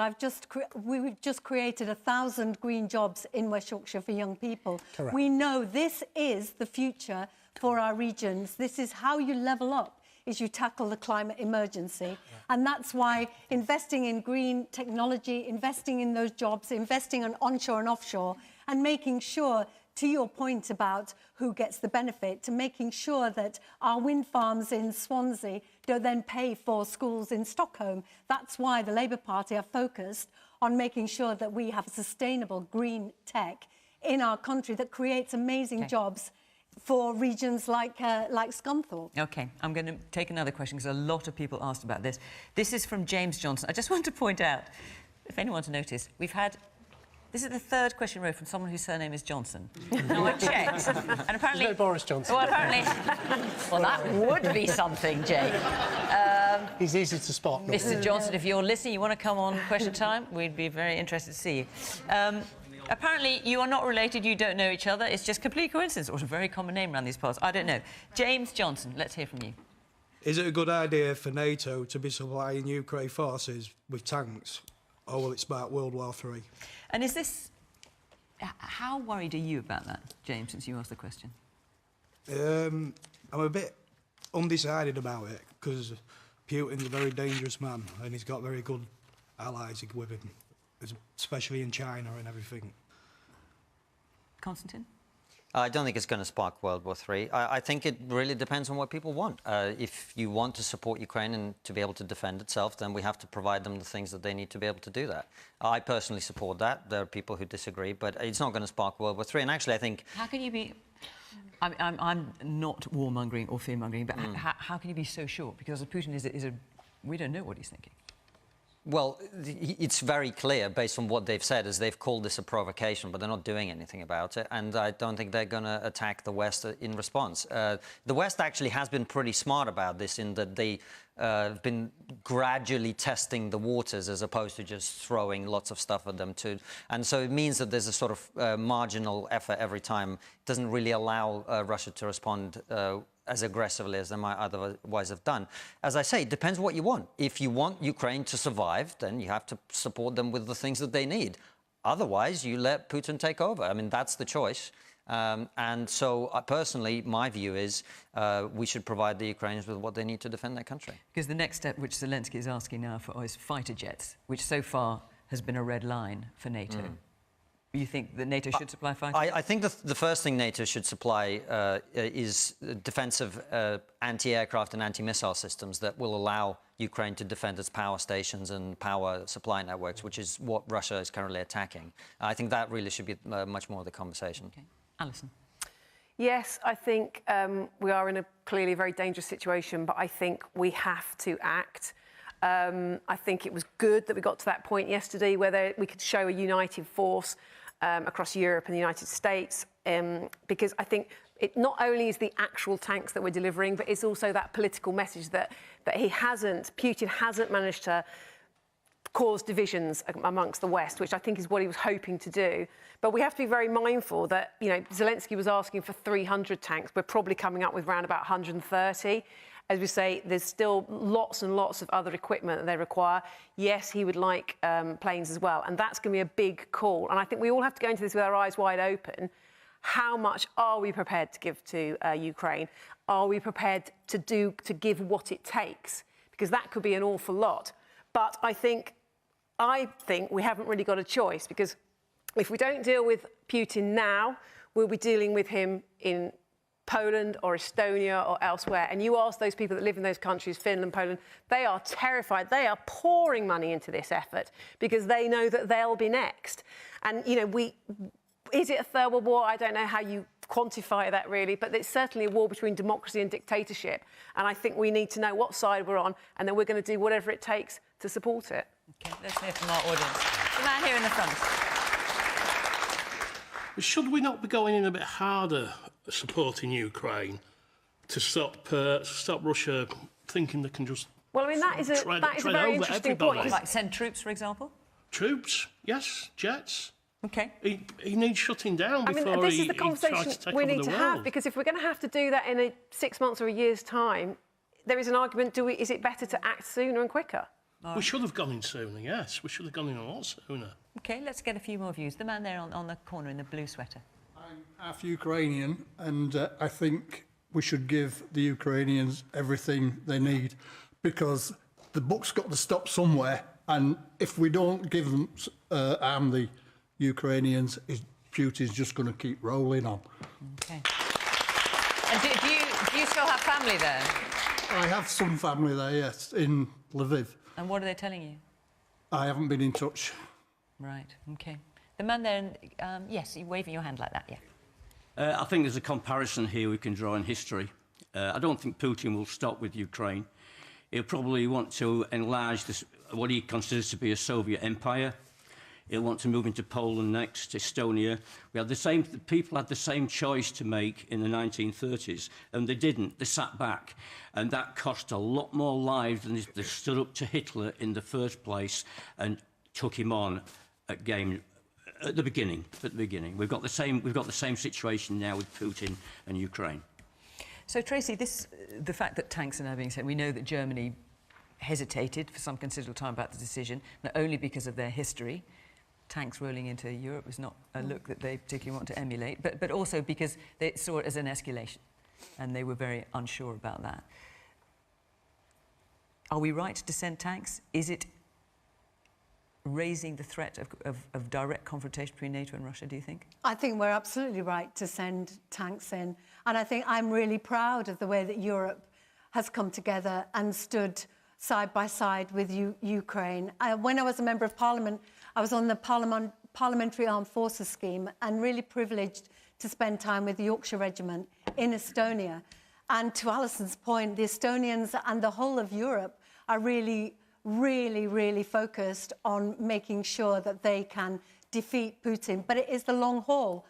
We've just created 1,000 green jobs in West Yorkshire for young people.
Correct.
We know this is the future for our regions. This is how you level up. is you tackle the climate emergency. And that's why investing in green technology, investing in those jobs, investing on onshore and offshore, and making sure, to your point about who gets the benefit, to making sure that our wind farms in Swansea don't then pay for schools in Stockholm. That's why the Labour Party are focused on making sure that we have sustainable green tech in our country that creates amazing jobs for regions like Scunthorpe.
OK, I'm going to take another question because a lot of people asked about this. This is from James Johnson. I just want to point out, if anyone's noticed, we've had... This is the third question row from someone whose surname is Johnson. Now, I checked, and apparently...
No Boris Johnson.
Well, apparently... well, that would be something, Jake.
He's easy to spot.
Mr Johnson, if you're listening, you want to come on Question Time, we'd be very interested to see you. Apparently, you are not related, you don't know each other. It's just complete coincidence. It was a very common name around these parts. I don't know. James Johnson, let's hear from you.
Is it a good idea for NATO to be supplying Ukraine forces with tanks, or will it spark World War III?
And is this... How worried are you about that, James, since you asked the question?
I'm a bit undecided about it, because Putin's a very dangerous man, and he's got very good allies with him, especially in China and everything.
Constantine?
I don't think it's going to spark World War III. I think it really depends on what people want. If you want to support Ukraine and to be able to defend itself, then we have to provide them the things that they need to be able to do that. I personally support that. There are people who disagree, but it's not going to spark World War III. And actually, I think...
How can you be... I'm not warmongering or fearmongering, but how can you be so sure? Because Putin is a... We don't know what he's thinking.
Well, it's very clear, based on what they've said, is they've called this a provocation, but they're not doing anything about it, and I don't think they're going to attack the West in response. The West actually has been pretty smart about this in that they have been gradually testing the waters as opposed to just throwing lots of stuff at them too. And so it means that there's a sort of marginal effort every time. It doesn't really allow Russia to respond as aggressively as they might otherwise have done. As I say, it depends what you want. If you want Ukraine to survive, then you have to support them with the things that they need. Otherwise, you let Putin take over. I mean, that's the choice. And so, personally, my view is we should provide the Ukrainians with what they need to defend their country.
Because the next step, which Zelensky is asking now for, is fighter jets, which so far has been a red line for NATO. You think that NATO should supply fighters?
I think the first thing NATO should supply is defensive anti-aircraft and anti-missile systems that will allow Ukraine to defend its power stations and power supply networks, which is what Russia is currently attacking. I think that really should be much more of the conversation.
Okay. Alison?
Yes, I think we are in a clearly very dangerous situation, but I think we have to act. I think it was good that we got to that point yesterday where we could show a united force across Europe and the United States, because I think it not only is the actual tanks that we're delivering, but it's also that political message that Putin hasn't managed to cause divisions amongst the West, which I think is what he was hoping to do. But we have to be very mindful that, you know, Zelensky was asking for 300 tanks. We're probably coming up with around about 130. As we say, there's still lots and lots of other equipment that they require. Yes, he would like planes as well, and that's going to be a big call. And I think we all have to go into this with our eyes wide open. How much are we prepared to give to Ukraine? Are we prepared to give what it takes? Because that could be an awful lot. But I think we haven't really got a choice, because if we don't deal with Putin now, we'll be dealing with him in Poland or Estonia or elsewhere. And you ask those people that live in those countries, Finland, Poland, they are terrified. They are pouring money into this effort because they know that they'll be next. And, you know, is it a third world war? I don't know how you quantify that really, but it's certainly a war between democracy and dictatorship. And I think we need to know what side we're on, and then we're going to do whatever it takes to support it.
OK, let's hear from our audience. The man here in the front.
Should we not be going in a bit harder supporting Ukraine to stop Russia thinking they can just...
Well, I mean, that is a very interesting point.
Like send troops, for example?
Troops, yes, jets.
OK.
He needs shutting down before
this
he
is the conversation
tries to take
we
over
need
the
to
world.
have, because if we're going to have to do that in 6 months or a year's time, there is an argument, is it better to act sooner and quicker?
We should have gone in sooner, yes. We should have gone in a lot sooner.
OK, let's get a few more views. The man there on the corner in the blue sweater.
I'm half Ukrainian, and I think
we should give the Ukrainians everything they need, because the buck's got to stop somewhere, and if we don't give them arm the Ukrainians, Putin's just going to keep rolling on.
Okay. And do you still have family there?
I have some family there, yes, in Lviv.
And what are they telling you?
I haven't been in touch.
Right, okay. The man there, yes, you're waving your hand like that, yeah.
I think there's a comparison here we can draw in history. I don't think Putin will stop with Ukraine. He'll probably want to enlarge this, what he considers to be a Soviet empire. He'll want to move into Poland next, Estonia. People had the same choice to make in the 1930s, and they didn't. They sat back, and that cost a lot more lives than they stood up to Hitler in the first place and took him on at the beginning. We've got the same situation now with Putin and Ukraine.
So, Tracy, the fact that tanks are now being sent, we know that Germany hesitated for some considerable time about the decision, not only because of their history. Tanks rolling into Europe was not a look that they particularly want to emulate, but also because they saw it as an escalation, and they were very unsure about that. Are we right to send tanks? Is it raising the threat of direct confrontation between NATO and Russia, do you think?
I think we're absolutely right to send tanks in. And I think I'm really proud of the way that Europe has come together and stood side by side with Ukraine. When I was a Member of Parliament, I was on the Parliamentary Armed Forces scheme and really privileged to spend time with the Yorkshire Regiment in Estonia. And to Alison's point, the Estonians and the whole of Europe are really focused on making sure that they can defeat Putin. But it is the long haul.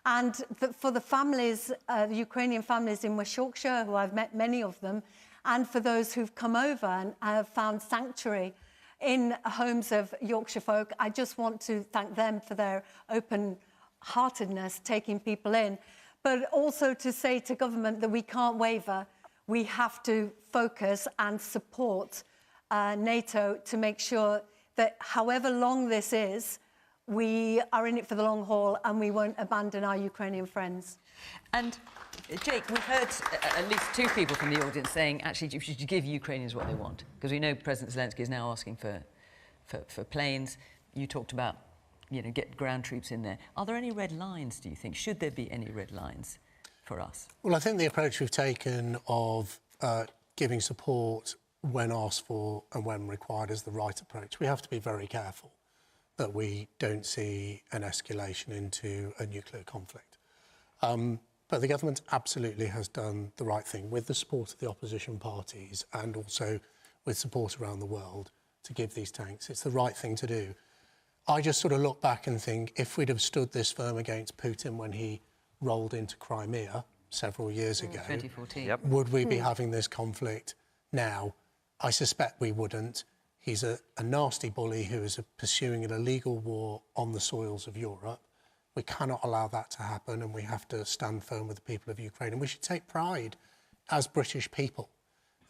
And for the families, the Ukrainian families in West Yorkshire, who I've met many of them, and for those who've come over and have found sanctuary in homes of Yorkshire folk, I just want to thank them for their open-heartedness, taking people in. But also to say to government that we can't waver. We have to focus and support NATO to make sure that however long this is, we are in it for the long haul and we won't abandon our Ukrainian friends.
And Jake, we've heard at least two people from the audience saying actually you should give Ukrainians what they want, because we know President Zelensky is now asking for planes. You talked about, get ground troops in there. Are there any red lines, do you think? Should there be any red lines for us?
Well, I think the approach we've taken of giving support when asked for and when required is the right approach. We have to be very careful that we don't see an escalation into a nuclear conflict. But the government absolutely has done the right thing with the support of the opposition parties and also with support around the world to give these tanks. It's the right thing to do. I just sort of look back and think if we'd have stood this firm against Putin when he rolled into Crimea several years ago,
2014.
Would we be having this conflict now? I suspect we wouldn't. He's a nasty bully who is pursuing an illegal war on the soils of Europe. We cannot allow that to happen, and we have to stand firm with the people of Ukraine. And we should take pride as British people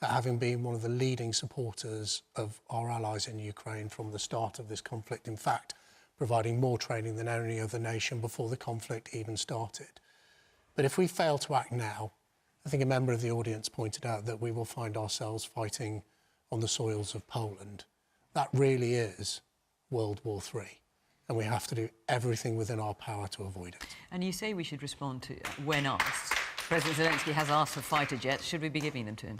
at having been one of the leading supporters of our allies in Ukraine from the start of this conflict. In fact, providing more training than any other nation before the conflict even started. But if we fail to act now, I think a member of the audience pointed out that we will find ourselves fighting on the soils of Poland. That really is World War III. And we have to do everything within our power to avoid it.
And you say we should respond to when asked. President Zelensky has asked for fighter jets. Should we be giving them to him?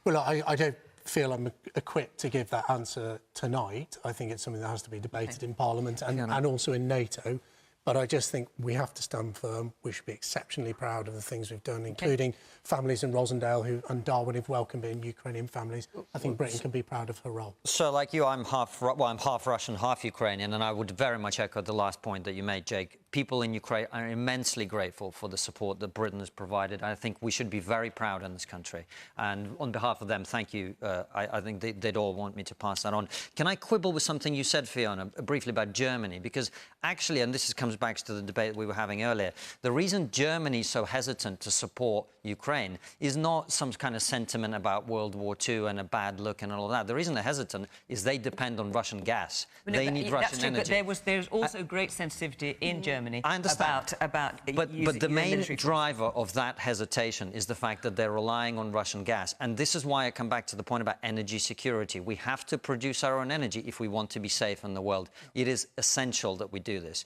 Well, I don't feel I'm equipped to give that answer tonight. I think it's something that has to be debated in Parliament and also in NATO. But I just think we have to stand firm. We should be exceptionally proud of the things we've done, including families in Rosendale and Darwin who've welcomed in Ukrainian families. I think Britain can be proud of her role.
So, like you, I'm half Russian, half Ukrainian, and I would very much echo the last point that you made, Jake. People in Ukraine are immensely grateful for the support that Britain has provided. I think we should be very proud in this country. And on behalf of them, thank you. I think they'd all want me to pass that on. Can I quibble with something you said, Fiona, briefly about Germany? Because actually, and this comes back to the debate we were having earlier, the reason Germany is so hesitant to support Ukraine is not some kind of sentiment about World War II and a bad look and all that. The reason they're hesitant is they depend on Russian gas. They need Russian energy.
But there's also great sensitivity in Germany Germany.
I understand.
About
but the main
military
driver of that hesitation is the fact that they're relying on Russian gas. And this is why I come back to the point about energy security. We have to produce our own energy if we want to be safe in the world. It is essential that we do this.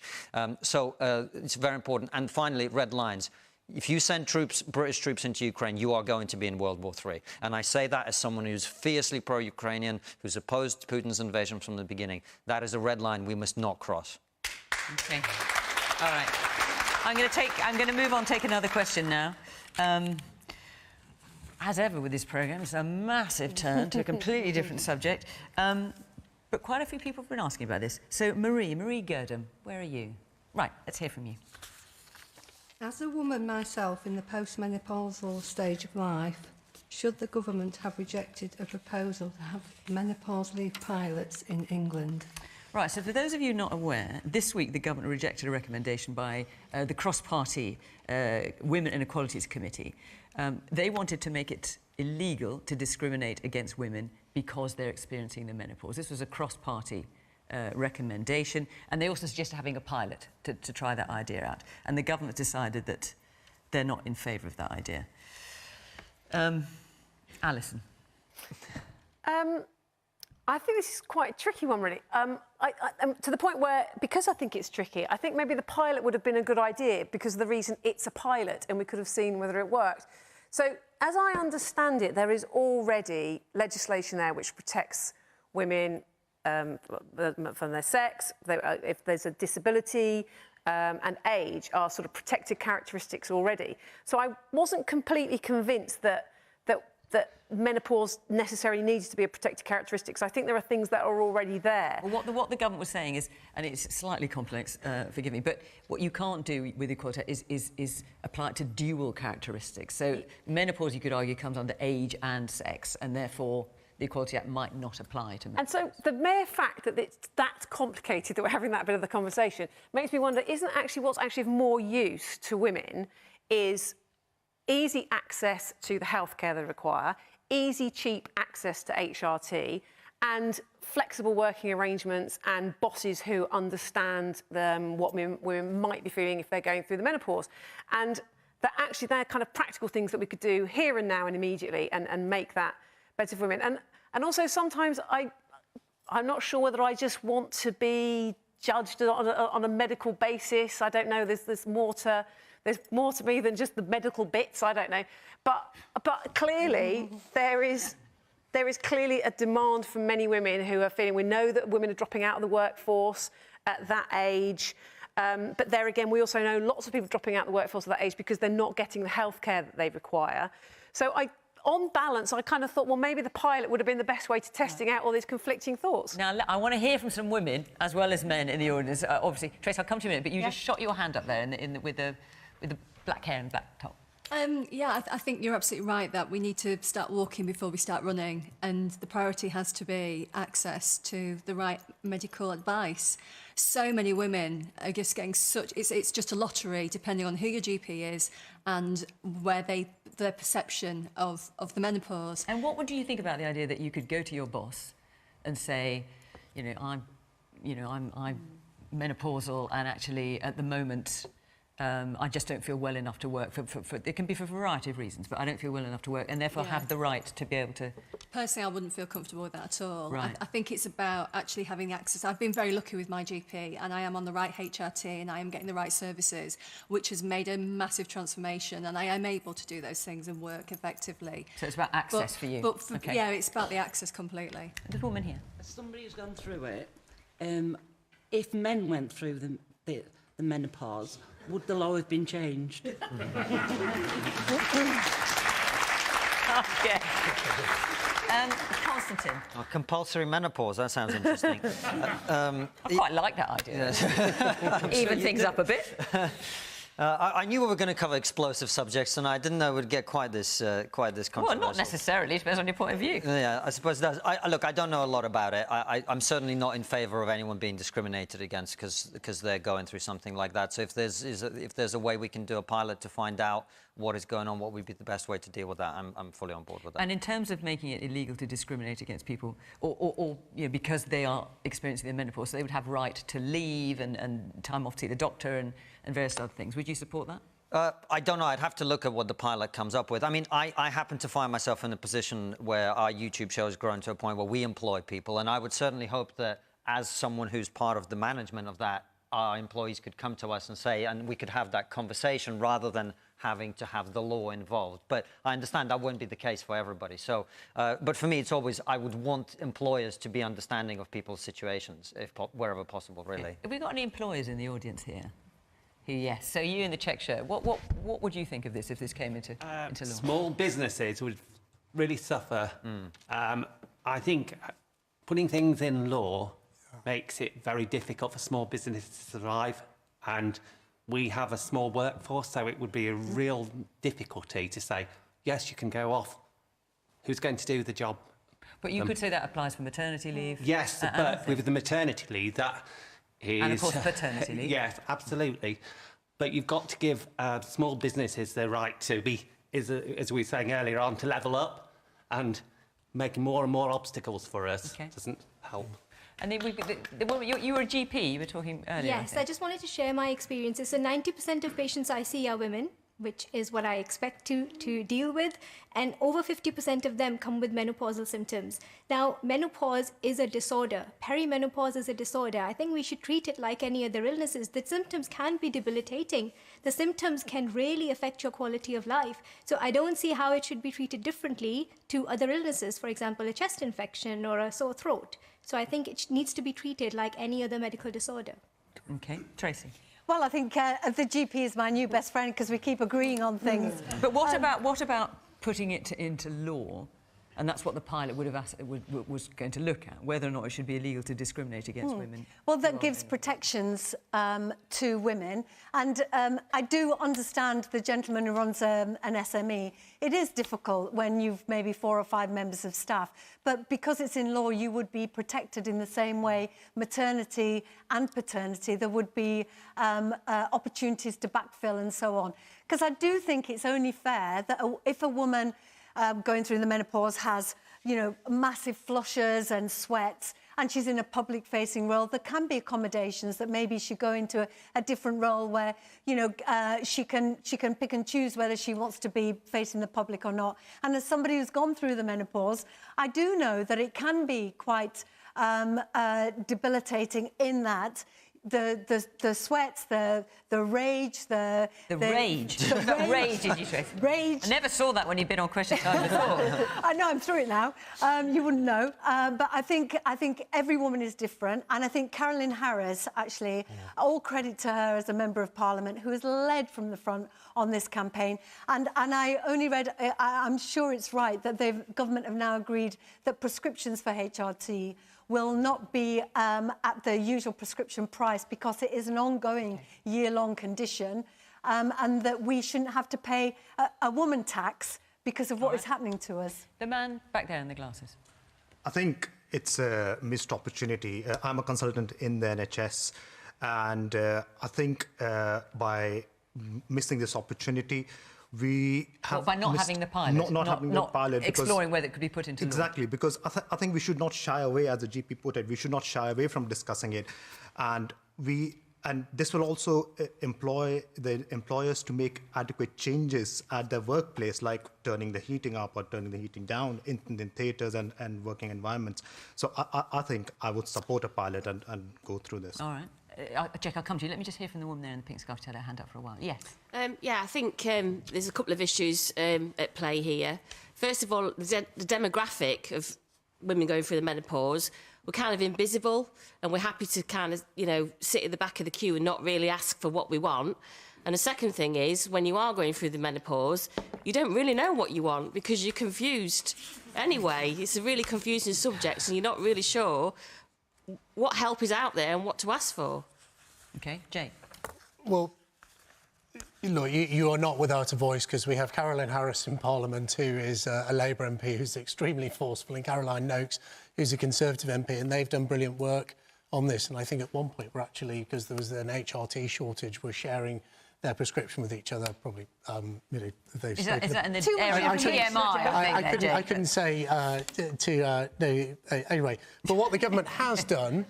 So it's very important. And finally, red lines. If you send British troops into Ukraine, you are going to be in World War III. And I say that as someone who's fiercely pro-Ukrainian, who's opposed Putin's invasion from the beginning. That is a red line we must not cross.
OK. All right. I'm going to move on, take another question now. As ever with this programme, it's a massive turn to a completely different subject. But quite a few people have been asking about this. So, Marie Girdham, where are you? Right, let's hear from you.
As a woman myself in the postmenopausal stage of life, should the government have rejected a proposal to have menopause leave pilots in England?
Right, so for those of you not aware, this week the government rejected a recommendation by the cross-party Women and Equalities Committee. They wanted to make it illegal to discriminate against women because they're experiencing the menopause. This was a cross-party recommendation, and they also suggested having a pilot to try that idea out. And the government decided that they're not in favour of that idea. Alison.
I think this is quite a tricky one, really. To the point where, because I think it's tricky, I think maybe the pilot would have been a good idea because of the reason it's a pilot and we could have seen whether it worked. So, as I understand it, there is already legislation there which protects women from their sex, if there's a disability, and age are sort of protected characteristics already. So I wasn't completely convinced that menopause necessarily needs to be a protected characteristic. So I think there are things that are already there.
Well, what the government was saying is, and it's slightly complex, forgive me, but what you can't do with equality is apply it to dual characteristics. So menopause, you could argue, comes under age and sex, and therefore the Equality Act might not apply to men.
And so the mere fact that it's that complicated that we're having that bit of the conversation makes me wonder, isn't actually what's actually of more use to women is easy access to the healthcare they require, easy, cheap access to HRT, and flexible working arrangements and bosses who understand what women might be feeling if they're going through the menopause. And that actually they're kind of practical things that we could do here and now and immediately and make that better for women. And also sometimes I'm not sure whether I just want to be judged on a medical basis. I don't know. There's more to me than just the medical bits. I don't know. But clearly there is clearly a demand from many women who are feeling. We know that women are dropping out of the workforce at that age. But there again, we also know lots of people dropping out of the workforce at that age because they're not getting the healthcare that they require. So on balance, I kind of thought, well, maybe the pilot would have been the best way to testing out all these conflicting thoughts.
Now, I want to hear from some women as well as men in the audience. Obviously, Trace, I'll come to you in a minute, but you just shot your hand up there with the black hair and black top.
Yeah, I think you're absolutely right that we need to start walking before we start running, and the priority has to be access to the right medical advice. So many women are just getting it's just a lottery depending on who your GP is and where their perception of the menopause.
And what would you think about the idea that you could go to your boss and say, I'm menopausal, and actually at the moment I just don't feel well enough to work. It can be for a variety of reasons, but I don't feel well enough to work, and therefore have the right to be able to...
Personally, I wouldn't feel comfortable with that at all.
Right.
I think it's about actually having access. I've been very lucky with my GP, and I am on the right HRT, and I am getting the right services, which has made a massive transformation, and I am able to do those things and work effectively.
So it's about access for you?
Okay. Yeah, it's about the access completely.
There's a woman here.
As somebody who's gone through it, if men went through the menopause, would the law have been changed?
Okay. Constantine.
Oh, compulsory menopause, that sounds interesting.
I quite like that idea. Even things up a bit.
I knew we were going to cover explosive subjects, and I didn't know it would get quite this controversial.
Well, not necessarily. It depends on your point of view.
Yeah, I suppose it does. Look, I don't know a lot about it. I'm certainly not in favour of anyone being discriminated against because they're going through something like that. So if there's a way we can do a pilot to find out what is going on, what would be the best way to deal with that, I'm fully on board with that.
And in terms of making it illegal to discriminate against people, or you know, because they are experiencing their menopause, so they would have right to leave and time off to see the doctor and various other things. Would you support that?
I don't know. I'd have to look at what the pilot comes up with. I mean, I happen to find myself in a position where our YouTube show has grown to a point where we employ people, and I would certainly hope that as someone who's part of the management of that, our employees could come to us and say, and we could have that conversation rather than having to have the law involved. But I understand that won't be the case for everybody. So, but for me, it's always, I would want employers to be understanding of people's situations, wherever possible, really.
Have we got any employers in the audience here? Yes. So you in the check shirt, what would you think of this if this came into law?
Small businesses would really suffer. I think putting things in law makes it very difficult for small businesses to survive, and we have a small workforce, so it would be a real difficulty to say, yes, you can go off. Who's going to do the job?
But you could say that applies for maternity leave.
Yes, but with the maternity leave, that is...
And of course paternity leave.
Yes, absolutely. But you've got to give small businesses the right to be, as we were saying earlier on, to level up, and making more and more obstacles for us doesn't help.
And then you were a GP, you were talking earlier.
Yes, I just wanted to share my experiences. So 90% of patients I see are women, which is what I expect to deal with, and over 50% of them come with menopausal symptoms. Now, menopause is a disorder. Perimenopause is a disorder. I think we should treat it like any other illnesses. The symptoms can be debilitating. The symptoms can really affect your quality of life. So I don't see how it should be treated differently to other illnesses, for example, a chest infection or a sore throat. So I think it needs to be treated like any other medical disorder.
OK. Tracy?
Well, I think the GP is my new best friend because we keep agreeing on things.
But what about putting it into law? And that's what the pilot was going to look at, whether or not it should be illegal to discriminate against women.
Well, that gives protections to women. And I do understand the gentleman who runs an SME. It is difficult when you've maybe 4 or 5 members of staff. But because it's in law, you would be protected in the same way maternity and paternity. There would be opportunities to backfill and so on. Because I do think it's only fair that if a woman going through the menopause has, you know, massive flushes and sweats, and she's in a public-facing role, there can be accommodations that maybe she go into a different role where, you know, she can pick and choose whether she wants to be facing the public or not. And as somebody who's gone through the menopause, I do know that it can be quite debilitating in that the sweats, the rage, the
rage.
The
rage, did you say?
Rage.
I never saw that when you've been on Question Time before.
I know, I'm through it now. You wouldn't know. But I think every woman is different. And I think Carolyn Harris, actually, all credit to her as a Member of Parliament who has led from the front on this campaign. And I only read, I'm sure it's right, that the government have now agreed that prescriptions for HRT will not be at the usual prescription price because it is an ongoing year-long condition, and that we shouldn't have to pay a woman tax because of what is happening to us.
The man back there in the glasses.
I think it's a missed opportunity. I'm a consultant in the NHS, and I think by missing this opportunity, we have
by not having the pilot,
not having the pilot,
exploring whether it could be put into
exactly
law.
Because I think we should not shy away, as the GP put it. We should not shy away from discussing it, and this will also employ the employers to make adequate changes at their workplace, like turning the heating up or turning the heating down in theatres and working environments. So I think I would support a pilot and go through this.
All right. Jack, I'll come to you. Let me just hear from the woman there in the pink scarf. She's had her hand up for a while. Yes.
Yeah, I think there's a couple of issues at play here. First of all, the demographic of women going through the menopause, we're kind of invisible, and we're happy to kind of, you know, sit at the back of the queue and not really ask for what we want. And the second thing is, when you are going through the menopause, you don't really know what you want because you're confused anyway. It's a really confusing subject, and you're not really sure what help is out there and what to ask for.
OK, Jake.
Well,
Look, you are not without a voice, because we have Caroline Harris in Parliament, who is a Labour MP who's extremely forceful, and Caroline Noakes, who's a Conservative MP, and they've done brilliant work on this. And I think at one point we're actually, because there was an HRT shortage, we're sharing their prescription with each other. Probably, you know, they've
is that in the area of PMI?
I couldn't say anyway. But what the government has done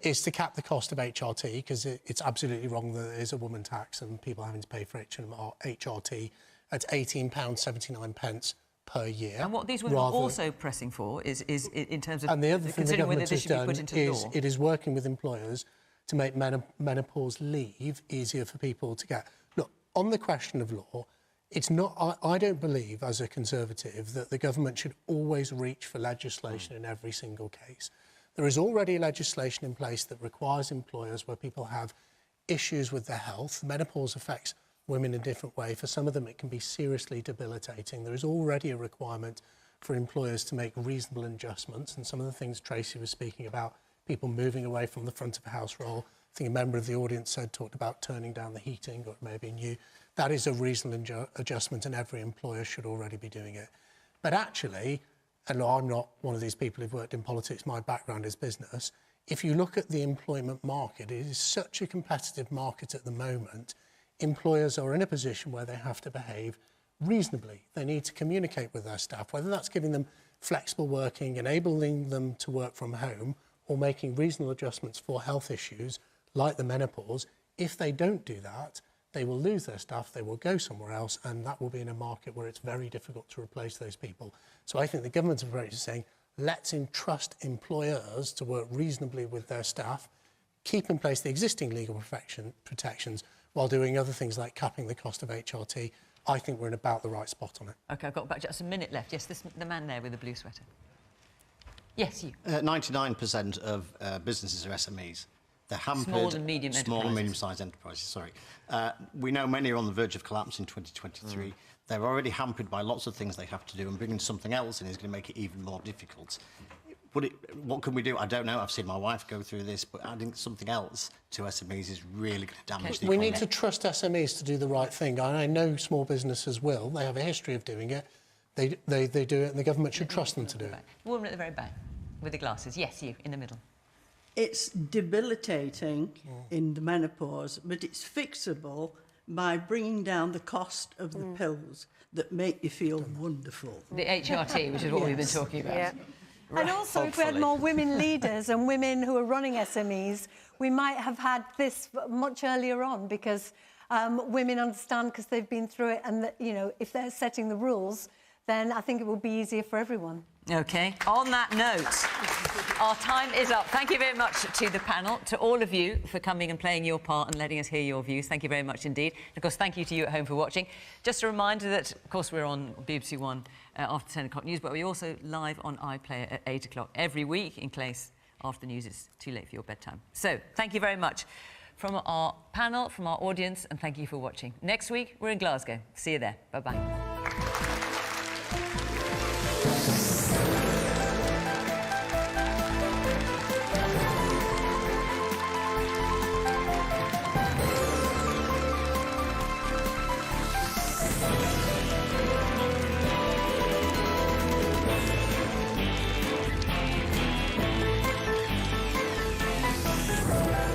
is to cap the cost of HRT, because it's absolutely wrong that there is a woman tax and people having to pay for HRT at £18.79 per year.
And what these women are also pressing for is in terms of
and the other thing the government has done is it is working with employers to make menopause leave easier for people to get. Look, on the question of law, it's not. I don't believe, as a Conservative, that the government should always reach for legislation in every single case. There is already legislation in place that requires employers where people have issues with their health. Menopause affects women in a different way. For some of them, it can be seriously debilitating. There is already a requirement for employers to make reasonable adjustments, and some of the things Tracy was speaking about, people moving away from the front of a house role. I think a member of the audience talked about turning down the heating, or it may have been you. That is a reasonable adjustment, and every employer should already be doing it. But actually, and I'm not one of these people who've worked in politics, my background is business. If you look at the employment market, it is such a competitive market at the moment. Employers are in a position where they have to behave reasonably. They need to communicate with their staff, whether that's giving them flexible working, enabling them to work from home, or making reasonable adjustments for health issues like the menopause. If they don't do that, they will lose their staff, they will go somewhere else, and that will be in a market where it's very difficult to replace those people. So I think the government's approach is saying, let's entrust employers to work reasonably with their staff, keep in place the existing legal protections while doing other things like capping the cost of HRT. I think we're in about the right spot on it.
OK, I've got about just a minute left. Yes, the man there with the blue sweater. Yes, you.
99% of businesses are SMEs. They're hampered.
Small and medium enterprises.
Small and medium-sized enterprises, sorry. We know many are on the verge of collapse in 2023. They're already hampered by lots of things they have to do, and bringing something else in is going to make it even more difficult. What can we do? I don't know. I've seen my wife go through this, but adding something else to SMEs is really going to damage the economy.
We need to trust SMEs to do the right thing. I know small businesses will. They have a history of doing it. They do it, and the government should trust them to do it.
Woman at the very back with the glasses. Yes, you in the middle.
It's debilitating in the menopause, but it's fixable by bringing down the cost of the pills that make you feel wonderful.
The HRT, which is what we've been talking about. Yeah.
And also, if we had more women leaders and women who are running SMEs, we might have had this much earlier on, because women understand, because they've been through it, and that, you know, if they're setting the rules, then I think it will be easier for everyone.
OK. On that note, our time is up. Thank you very much to the panel, to all of you for coming and playing your part and letting us hear your views. Thank you very much indeed. And of course, thank you to you at home for watching. Just a reminder that, of course, we're on BBC One after 10 o'clock news, but we're also live on iPlayer at 8 o'clock every week, in case after the news it's too late for your bedtime. So, thank you very much from our panel, from our audience, and thank you for watching. Next week, we're in Glasgow. See you there. Bye-bye.